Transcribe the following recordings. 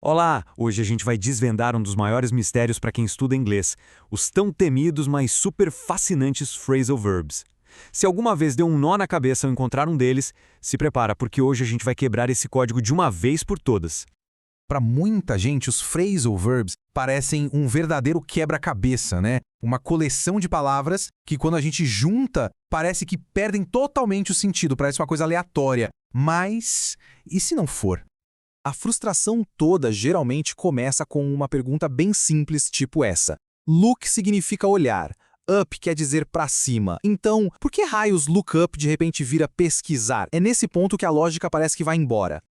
Olá! Hoje a gente vai desvendar um dos maiores mistérios para quem estuda inglês, os tão temidos, mas super fascinantes phrasal verbs. Se alguma vez deu um nó na cabeça ao encontrar um deles, se prepara, porque hoje a gente vai quebrar esse código de uma vez por todas. Para muita gente, os phrasal verbs parecem um verdadeiro quebra-cabeça, né? Uma coleção de palavras que, quando a gente junta, parece que perdem totalmente o sentido, parece uma coisa aleatória. Mas, e se não for? A frustração toda geralmente começa com uma pergunta bem simples, tipo essa. Look significa olhar. Up quer dizer para cima. Então, por que raios look up de repente vira pesquisar? É nesse ponto que a lógica parece que vai embora.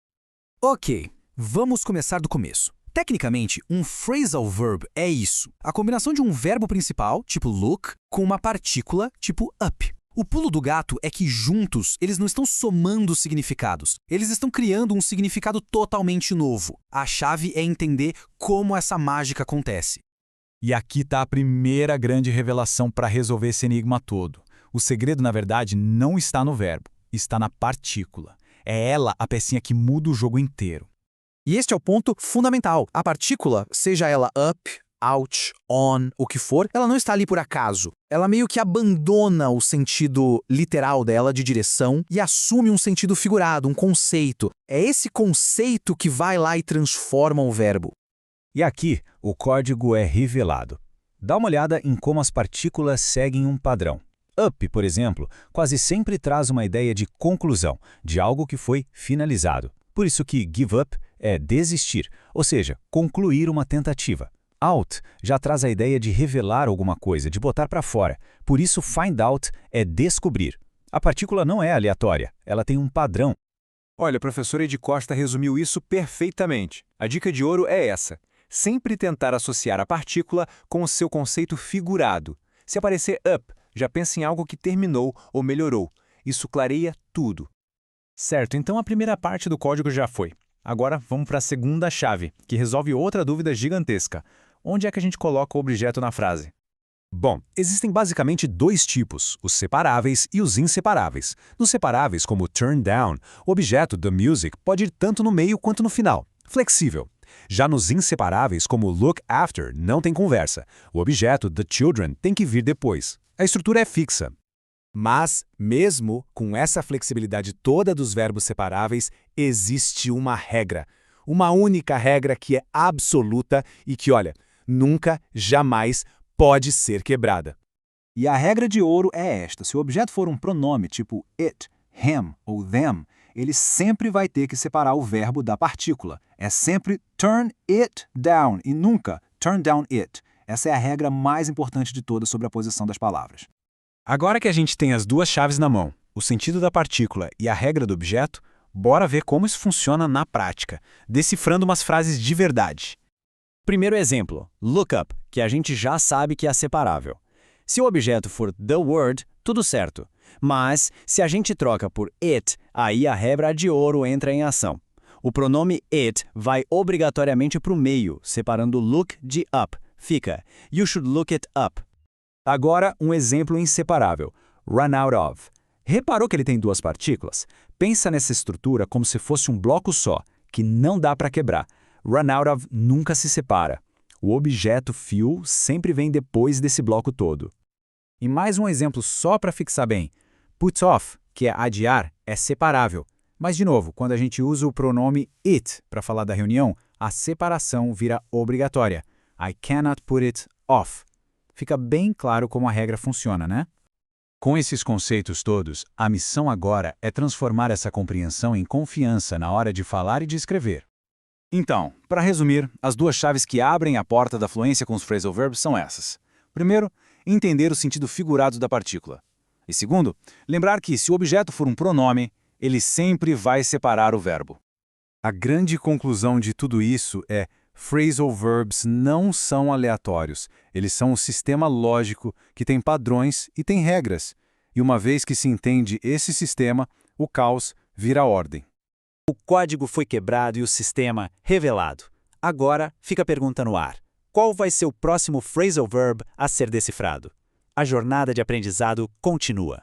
Ok, vamos começar do começo. Tecnicamente, um phrasal verb é isso. A combinação de um verbo principal, tipo look, com uma partícula, tipo up. O pulo do gato é que juntos eles não estão somando significados. Eles estão criando um significado totalmente novo. A chave é entender como essa mágica acontece. E aqui está a primeira grande revelação para resolver esse enigma todo. O segredo, na verdade, não está no verbo, está na partícula. É ela a pecinha que muda o jogo inteiro. E este é o ponto fundamental. A partícula, seja ela up, out, on, o que for, ela não está ali por acaso. Ela meio que abandona o sentido literal dela de direção e assume um sentido figurado, um conceito. É esse conceito que vai lá e transforma o verbo. E aqui, o código é revelado. Dá uma olhada em como as partículas seguem um padrão. Up, por exemplo, quase sempre traz uma ideia de conclusão, de algo que foi finalizado. Por isso que give up é desistir, ou seja, concluir uma tentativa. Out já traz a ideia de revelar alguma coisa, de botar para fora. Por isso, find out é descobrir. A partícula não é aleatória, ela tem um padrão. Olha, a professora Edi Costa resumiu isso perfeitamente. A dica de ouro é essa. Sempre tentar associar a partícula com o seu conceito figurado. Se aparecer up, já pense em algo que terminou ou melhorou. Isso clareia tudo. Certo, então a primeira parte do código já foi. Agora vamos para a segunda chave, que resolve outra dúvida gigantesca. Onde é que a gente coloca o objeto na frase? Bom, existem basicamente dois tipos, os separáveis e os inseparáveis. Nos separáveis, como turn down, o objeto the music pode ir tanto no meio quanto no final. Flexível. Já nos inseparáveis, como look after, não tem conversa. O objeto the children tem que vir depois. A estrutura é fixa. Mas, mesmo com essa flexibilidade toda dos verbos separáveis, existe uma regra. Uma única regra que é absoluta e que, olha, nunca, jamais pode ser quebrada. E a regra de ouro é esta: se o objeto for um pronome tipo it, him ou them, ele sempre vai ter que separar o verbo da partícula. É sempre turn it down e nunca turn down it. Essa é a regra mais importante de todas sobre a posição das palavras. Agora que a gente tem as duas chaves na mão, o sentido da partícula e a regra do objeto, bora ver como isso funciona na prática, decifrando umas frases de verdade. Primeiro exemplo, look up, que a gente já sabe que é separável. Se o objeto for the word, tudo certo. Mas, se a gente troca por it, aí a regra de ouro entra em ação. O pronome it vai obrigatoriamente para o meio, separando look de up. Fica, you should look it up. Agora, um exemplo inseparável, run out of. Reparou que ele tem duas partículas? Pensa nessa estrutura como se fosse um bloco só, que não dá para quebrar. Run out of nunca se separa. O objeto fio sempre vem depois desse bloco todo. E mais um exemplo só para fixar bem. Put off, que é adiar, é separável. Mas, de novo, quando a gente usa o pronome it para falar da reunião, a separação vira obrigatória. I cannot put it off. Fica bem claro como a regra funciona, né? Com esses conceitos todos, a missão agora é transformar essa compreensão em confiança na hora de falar e de escrever. Então, para resumir, as duas chaves que abrem a porta da fluência com os phrasal verbs são essas. Primeiro, entender o sentido figurado da partícula. E segundo, lembrar que se o objeto for um pronome, ele sempre vai separar o verbo. A grande conclusão de tudo isso é: phrasal verbs não são aleatórios. Eles são um sistema lógico que tem padrões e tem regras. E uma vez que se entende esse sistema, o caos vira ordem. O código foi quebrado e o sistema revelado. Agora fica a pergunta no ar. Qual vai ser o próximo phrasal verb a ser decifrado? A jornada de aprendizado continua.